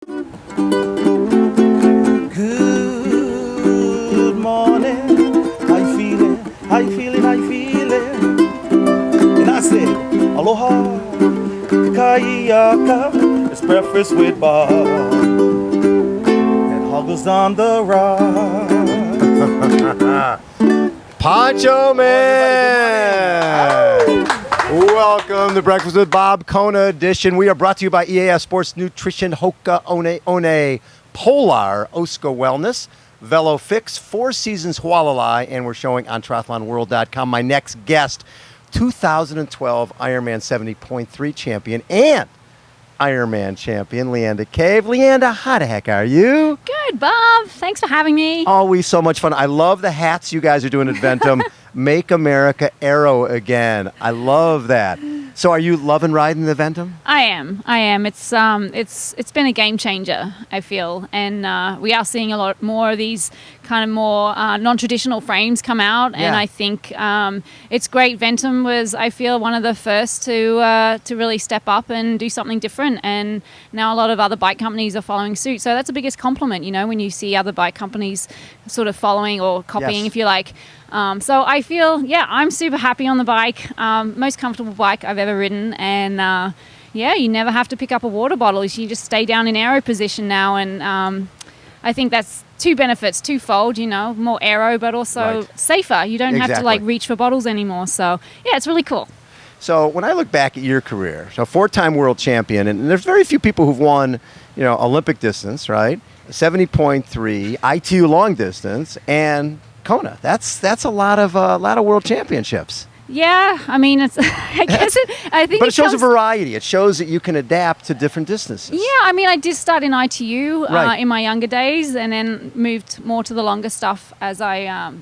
Good morning. How you feeling? How you feeling? How you feeling? And I said, aloha, kaiaka. It's breakfast with Bob. And Huggles on the rock. Poncho Man! Welcome to Breakfast with Bob Kona edition. We are brought to you by EAS Sports Nutrition, Hoka One, Polar, Osco Wellness, Velo Fix, Four Seasons Hualalai, and we're showing on triathlonworld.com. My next guest, 2012 Ironman 70.3 champion and Ironman champion, Leanda Cave. Leanda, how the heck are you? Good, Bob. Thanks for having me. Always so much fun. I love the hats you guys are doing at Ventum. Make America Aero again. I love that. So are you loving riding the Ventum? I am. It's been a game changer, I feel, and we are seeing a lot more of these kind of more non-traditional frames come out, and I think it's great. Ventum was, I feel, one of the first to really step up and do something different, and now a lot of other bike companies are following suit. So that's the biggest compliment, when you see other bike companies sort of following or copying, if you like. So I feel, I'm super happy on the bike. Most comfortable bike I've ever ridden, and you never have to pick up a water bottle. You just stay down in aero position now, and I think that's two benefits, twofold. More aero, but also safer. You don't have to reach for bottles anymore. So it's really cool. So when I look back at your career, so four-time world champion, and there's very few people who've won, Olympic distance, right? 70.3, ITU long distance, and Kona. That's a lot of world championships. Yeah, I mean, it's. I guess I think. But it shows a variety. It shows that you can adapt to different distances. Yeah, I mean, I did start in ITU in my younger days, and then moved more to the longer stuff as I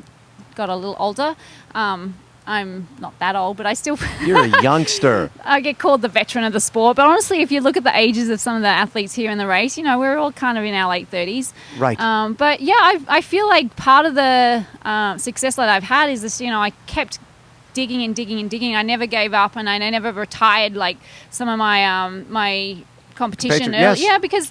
got a little older. I'm not that old, but I still... You're a youngster. I get called the veteran of the sport. But honestly, if you look at the ages of some of the athletes here in the race, we're all kind of in our late 30s. Right. But I feel like part of the success that I've had is this, I kept digging and digging and digging. I never gave up, and I never retired like some of my my competition. Yes. Yeah, because,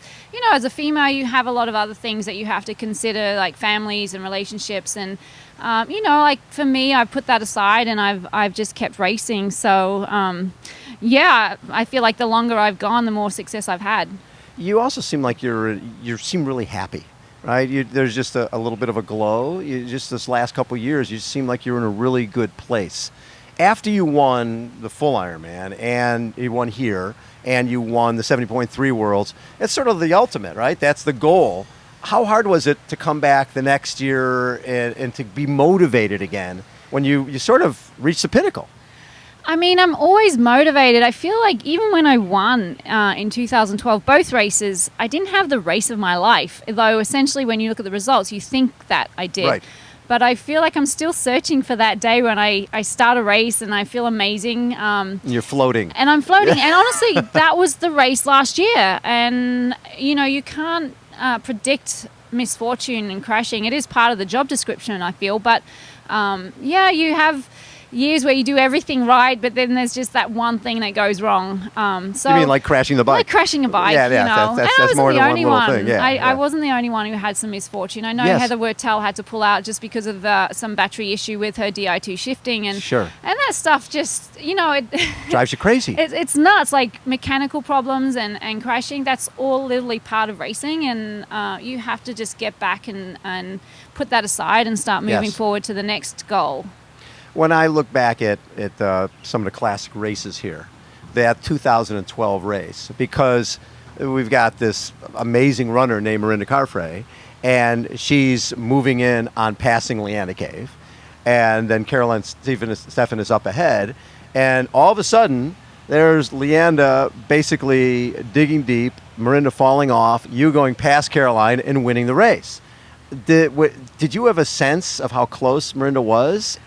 as a female, you have a lot of other things that you have to consider, like families and relationships, and for me, I put that aside, and I've just kept racing. So, I feel like the longer I've gone, the more success I've had. You also seem like you seem really happy, right? There's just a little bit of a glow. Just this last couple of years, you seem like you're in a really good place. After you won the full Ironman, and you won here, and you won the 70.3 Worlds, it's sort of the ultimate, right? That's the goal. How hard was it to come back the next year and to be motivated again when you sort of reached the pinnacle? I mean, I'm always motivated. I feel like even when I won in 2012, both races, I didn't have the race of my life. Though essentially when you look at the results, you think that I did. Right. But I feel like I'm still searching for that day when I start a race and I feel amazing. You're floating. And I'm floating. And honestly, that was the race last year. And, you can't predict misfortune and crashing. It is part of the job description, I feel. But, you have years where you do everything right, but then there's just that one thing that goes wrong. So you mean like crashing the bike? Like crashing a bike, That's more than one little thing. Yeah, I wasn't the only one who had some misfortune. I know Heather Wurtell had to pull out just because of some battery issue with her Di2 shifting, and that stuff just, it drives you crazy. It's nuts, like mechanical problems and crashing. That's all literally part of racing, and you have to just get back and put that aside and start moving forward to the next goal. When I look back at some of the classic races here, that 2012 race, because we've got this amazing runner named Mirinda Carfrae, and she's moving in on passing Leanda Cave, and then Caroline Steffen is up ahead, and all of a sudden, there's Leanda basically digging deep, Mirinda falling off, you going past Caroline and winning the race. Did you have a sense of how close Mirinda was?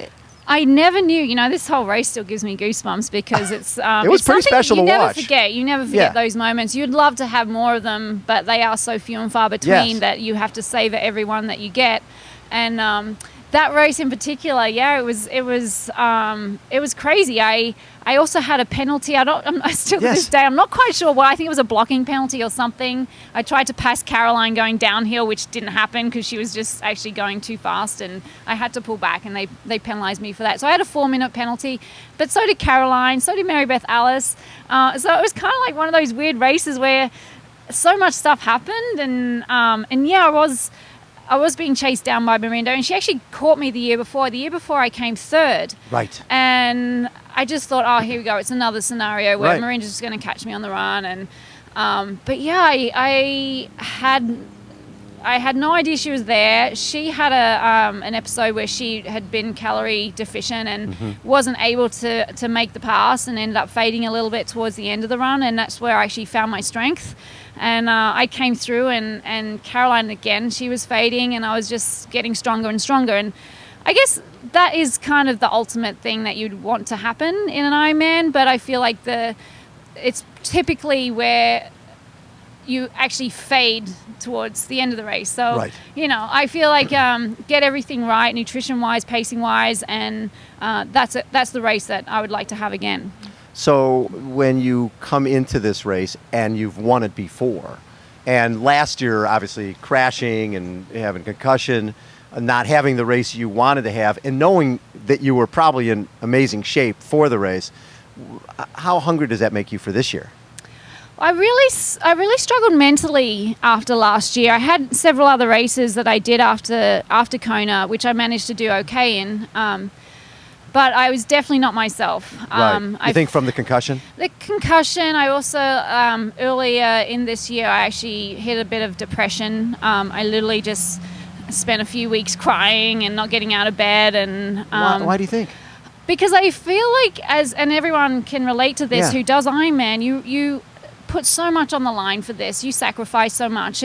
I never knew. This whole race still gives me goosebumps because it's it was pretty special to watch. You never forget those moments. You'd love to have more of them, but they are so few and far between that you have to savor every one that you get. And That race in particular, yeah, it was crazy. I also had a penalty. I still to this day, I'm not quite sure why. I think it was a blocking penalty or something. I tried to pass Caroline going downhill, which didn't happen because she was just actually going too fast, and I had to pull back, and they penalised me for that. So I had a 4-minute penalty, but so did Caroline, so did Mary Beth Alice. So it was kind of like one of those weird races where so much stuff happened, and yeah, I was being chased down by Mirindo, and she actually caught me the year before. The year before I came third. Right. And I just thought, oh, here we go. It's another scenario where right. Mirinda's just going to catch me on the run. And but yeah, I had no idea she was there. She had an episode where she had been calorie deficient and wasn't able to make the pass, and ended up fading a little bit towards the end of the run. And that's where I actually found my strength. And I came through, and Caroline, again, she was fading, and I was just getting stronger and stronger. And I guess that is kind of the ultimate thing that you'd want to happen in an Ironman, but I feel like it's typically where you actually fade towards the end of the race. So, right. I feel like get everything right, nutrition-wise, pacing-wise, and that's the race that I would like to have again. So when you come into this race and you've won it before, and last year obviously crashing and having concussion, not having the race you wanted to have, and knowing that you were probably in amazing shape for the race, how hungry does that make you for this year? I really struggled mentally after last year. I had several other races that I did after Kona, which I managed to do okay in. But I was definitely not myself. Right. You think from the concussion? The concussion. I also, earlier in this year, I actually hit a bit of depression. I literally just spent a few weeks crying and not getting out of bed. And Why do you think? Because I feel like, and everyone can relate to this, who does Ironman, you put so much on the line for this. You sacrifice so much.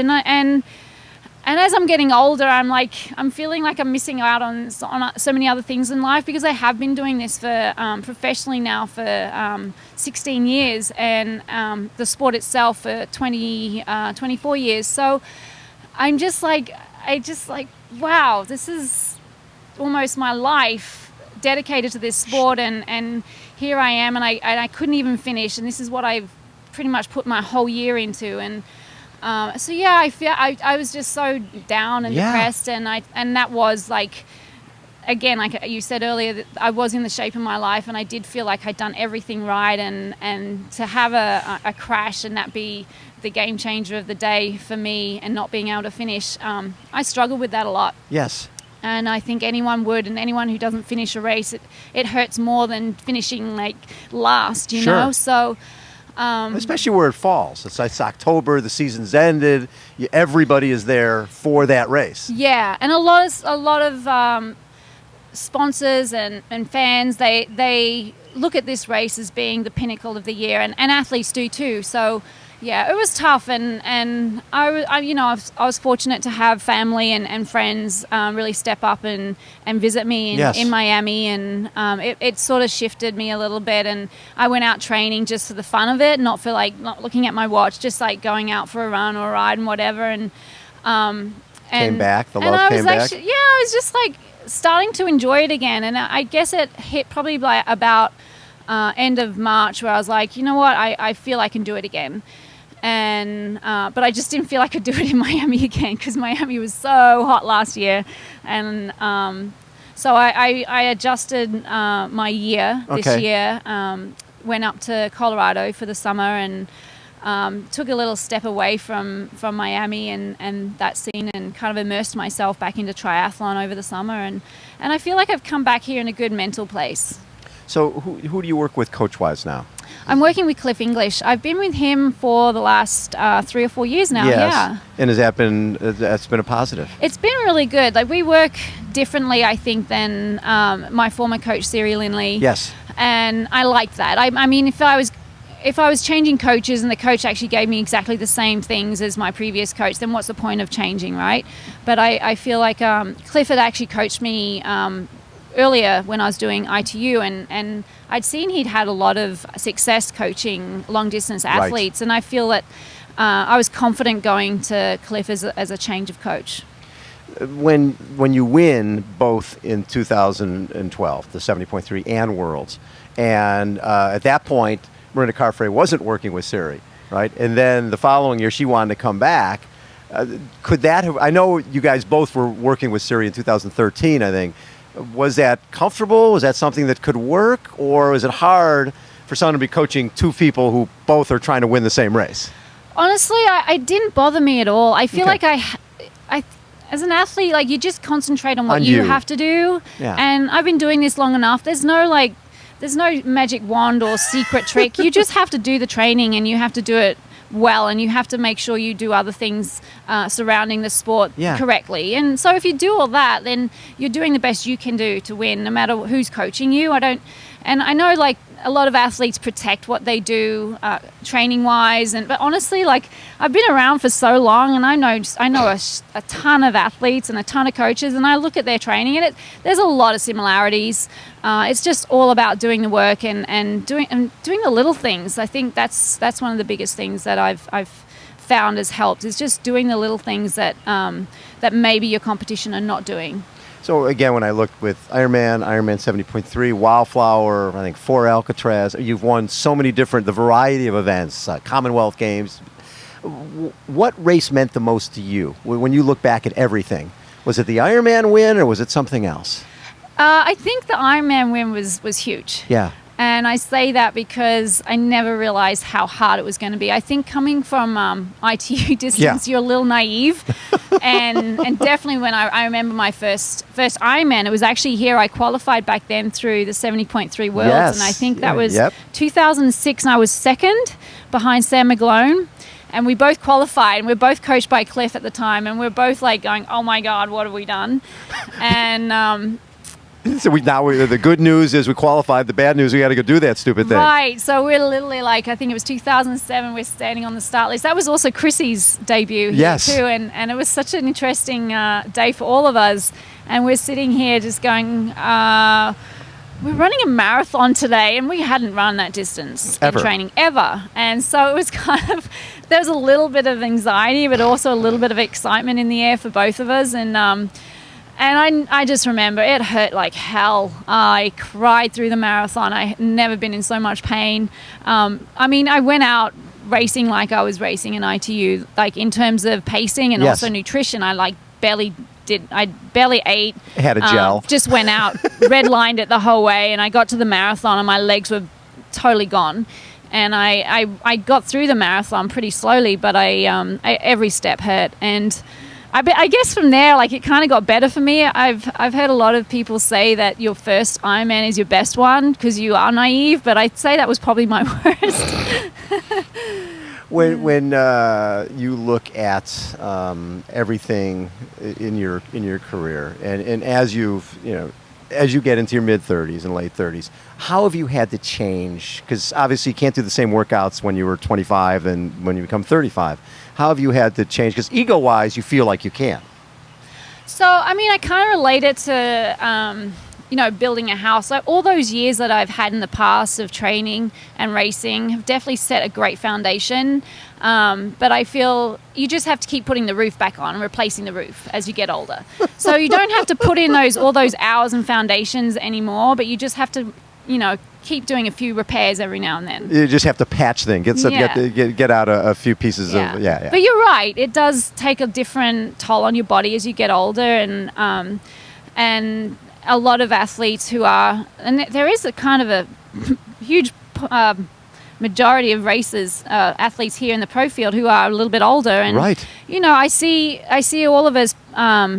And as I'm getting older, I'm feeling like I'm missing out on so many other things in life, because I have been doing this for professionally now for 16 years, and the sport itself for 24 years. So I'm just like, wow, this is almost my life dedicated to this sport, and here I am, and I couldn't even finish, and this is what I've pretty much put my whole year into. And so yeah, I feel I was just so down and depressed, and that was like, again, like you said earlier, that I was in the shape of my life, and I did feel like I'd done everything right, and to have a crash and that be the game changer of the day for me, and not being able to finish, I struggled with that a lot. Yes. And I think anyone would, and anyone who doesn't finish a race, it hurts more than finishing like last, you know. So. Especially where it falls. It's October, the season's ended. Everybody is there for that race. Yeah, and a lot of sponsors and fans, they look at this race as being the pinnacle of the year, and athletes do too. So yeah, it was tough, and I was fortunate to have family and friends really step up and visit me in Miami, and it sort of shifted me a little bit, and I went out training just for the fun of it, not looking at my watch, just like going out for a run or a ride and whatever, and came back, the love came back. I was just like starting to enjoy it again, and I guess it hit probably like about end of March, where I was like, you know what, I feel I can do it again. And but I just didn't feel I could do it in Miami again, because Miami was so hot last year, and so I adjusted my year this year, went up to Colorado for the summer, and took a little step away from Miami and that scene, and kind of immersed myself back into triathlon over the summer, and I feel like I've come back here in a good mental place. So who do you work with coach-wise now? I'm working with Cliff English. I've been with him for the last 3 or 4 years now. Yes. Yeah. And that's been a positive? It's been really good. Like, we work differently, I think, than my former coach, Siri Lindley. Yes. And I like that. I mean, if I was changing coaches and the coach actually gave me exactly the same things as my previous coach, then what's the point of changing, right? But I feel like Cliff had actually coached me earlier when I was doing ITU, and I'd seen he'd had a lot of success coaching long distance athletes, and I feel that I was confident going to Cliff as a change of coach. when you win both in 2012, the 70.3 and Worlds, and at that point, Miranda Carfrae wasn't working with Siri, right? And then the following year, she wanted to come back. Could that have? I know you guys both were working with Siri in 2013, I think. Was that comfortable? Was that something that could work, or is it hard for someone to be coaching two people who both are trying to win the same race? Honestly, it didn't bother me at all. I feel like I, as an athlete, like you just concentrate on what you have to do. Yeah. And I've been doing this long enough. There's no magic wand or secret trick. You just have to do the training, and you have to do it well, and you have to make sure you do other things surrounding the sport correctly. And so if you do all that, then you're doing the best you can do to win, no matter who's coaching you. And I know, like, a lot of athletes protect what they do training wise, but honestly, like, I've been around for so long, and I know a ton of athletes and a ton of coaches, and I look at their training, and there's a lot of similarities. It's just all about doing the work and doing the little things. I think that's one of the biggest things that I've found has helped, is just doing the little things that maybe your competition are not doing. So again, when I looked with Ironman 70.3, Wildflower, I think 4 Alcatraz, you've won so many the variety of events, Commonwealth Games. What race meant the most to you when you look back at everything? Was it the Ironman win, or was it something else? I think the Ironman win was huge. Yeah. And I say that because I never realized how hard it was going to be. I think coming from ITU distance, you're a little naive. and definitely when I remember my first Ironman, it was actually here. I qualified back then through the 70.3 Worlds. Yes. And I think that was 2006, and I was second behind Sam McGlone. And we both qualified, and we were both coached by Cliff at the time. And we were both like going, oh my God, what have we done? And so the good news is we qualified. The bad news, we got to go do that stupid thing. Right. So we're literally like, I think it was 2007. We're standing on the start list. That was also Chrissy's debut here too, and it was such an interesting day for all of us. And we're sitting here just going, we're running a marathon today, and we hadn't run that distance in training ever. And so it was kind of, there was a little bit of anxiety, but also a little bit of excitement in the air for both of us. And I just remember it hurt like hell. I cried through the marathon. I had never been in so much pain. I mean, I went out racing like I was racing in ITU, like in terms of pacing and also nutrition. I barely ate. Had a gel. Just went out, redlined it the whole way, and I got to the marathon, and my legs were totally gone. And I got through the marathon pretty slowly, but every step hurt. And I guess from there, like, it kind of got better for me. I've heard a lot of people say that your first Ironman is your best one because you are naive, but I'd say that was probably my worst. When you look at everything in your career, and as you get into your mid-30s and late 30s, how have you had to change? Because obviously you can't do the same workouts when you were 25 and when you become 35. How have you had to change? Because ego-wise, you feel like you can. So, I mean, I kind of relate it to, building a house. Like, all those years that I've had in the past of training and racing have definitely set a great foundation. But I feel you just have to keep putting the roof back on and replacing the roof as you get older. So you don't have to put in all those hours and foundations anymore, but you just have to, keep doing a few repairs every now and then. You just have to patch things, get out a few pieces of. But you're right. It does take a different toll on your body as you get older, and a lot of athletes and there is a kind of a huge majority of athletes here in the pro field who are a little bit older, and I see all of us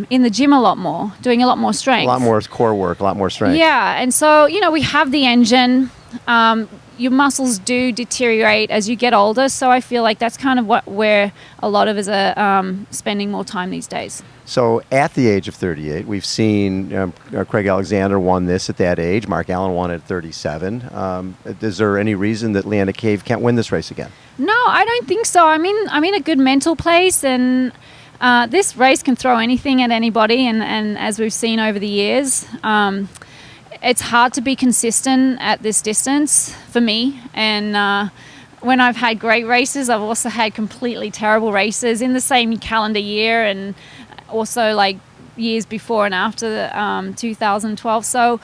in the gym a lot more, doing a lot more strength, a lot more core work, a lot more strength. Yeah, and so we have the engine. Your muscles do deteriorate as you get older, so I feel like that's kind of where a lot of us are spending more time these days. So at the age of 38, we've seen Craig Alexander won this at that age. Mark Allen won it at 37. Is there any reason that Leanda Cave can't win this race again? No, I don't think so. I'm in a good mental place, and this race can throw anything at anybody. And as we've seen over the years, it's hard to be consistent at this distance for me. And when I've had great races, I've also had completely terrible races in the same calendar year, and also years before and after the, 2012. So,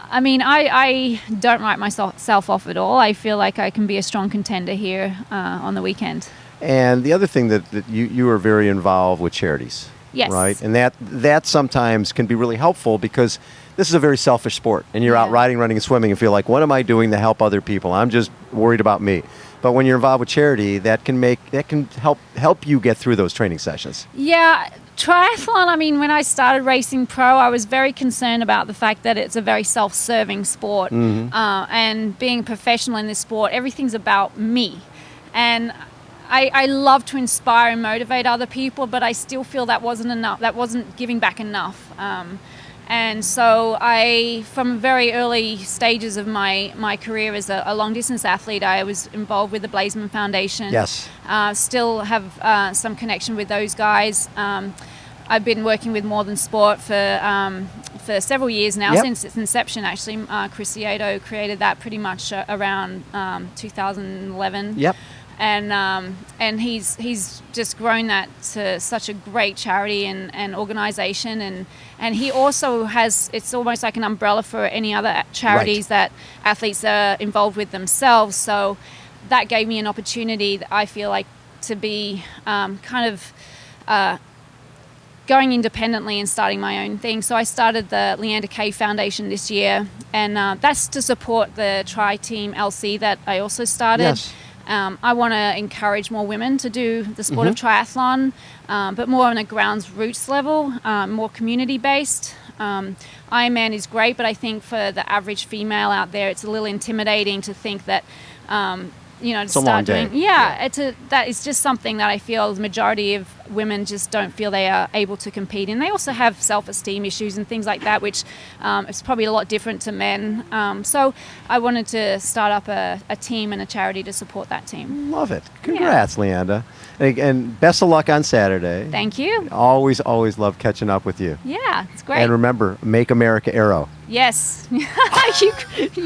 I mean, I don't write myself off at all. I feel like I can be a strong contender here on the weekend. And the other thing that you are very involved with charities. Yes. Right? And that sometimes can be really helpful because this is a very selfish sport. And you're out riding, running, and swimming and feel like, what am I doing to help other people? I'm just worried about me. But when you're involved with charity, that can help you get through those training sessions. Yeah. Triathlon, I mean, when I started racing pro, I was very concerned about the fact that it's a very self-serving sport. And being a professional in this sport, everything's about me. And I love to inspire and motivate other people, but I still feel that wasn't enough. That wasn't giving back enough. And so from very early stages of my career as a long-distance athlete, I was involved with the Blazeman Foundation. Yes. Still have some connection with those guys. I've been working with More Than Sport for several years now, since its inception, actually. Chris Cieto created that pretty much around 2011. Yep. And he's just grown that to such a great charity and organization, and he also has, it's almost like an umbrella for any other charities that athletes are involved with themselves. So that gave me an opportunity, I feel like, to be kind of going independently and starting my own thing. So I started the Leanda Cave Foundation this year, and that's to support the Tri-Team LC that I also started. Yes. I want to encourage more women to do the sport of triathlon, but more on a grounds roots level, more community-based. Ironman is great, but I think for the average female out there, it's a little intimidating to think that, to start doing. That is just something that I feel the majority of women just don't feel they are able to compete in. They also have self-esteem issues and things like that, which is probably a lot different to men. So I wanted to start up a team and a charity to support that team. Love it. Congrats, Leanda. And best of luck on Saturday. Thank you. Always love catching up with you. Yeah, it's great. And remember, make America Aero. Yes. you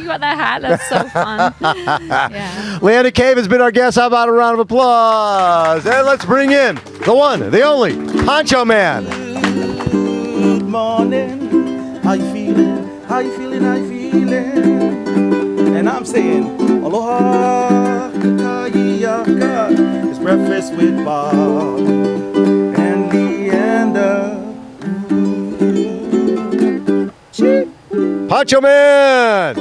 got that hat. That's so fun. Yeah. Leanda Cave has been our guest. How about a round of applause? And let's bring in the one, the only, Poncho Man. Good morning. How you feeling? How you feeling? How you feeling? And I'm saying, aloha, kakayaka. It's breakfast with Bob and Leanda. Poncho Man.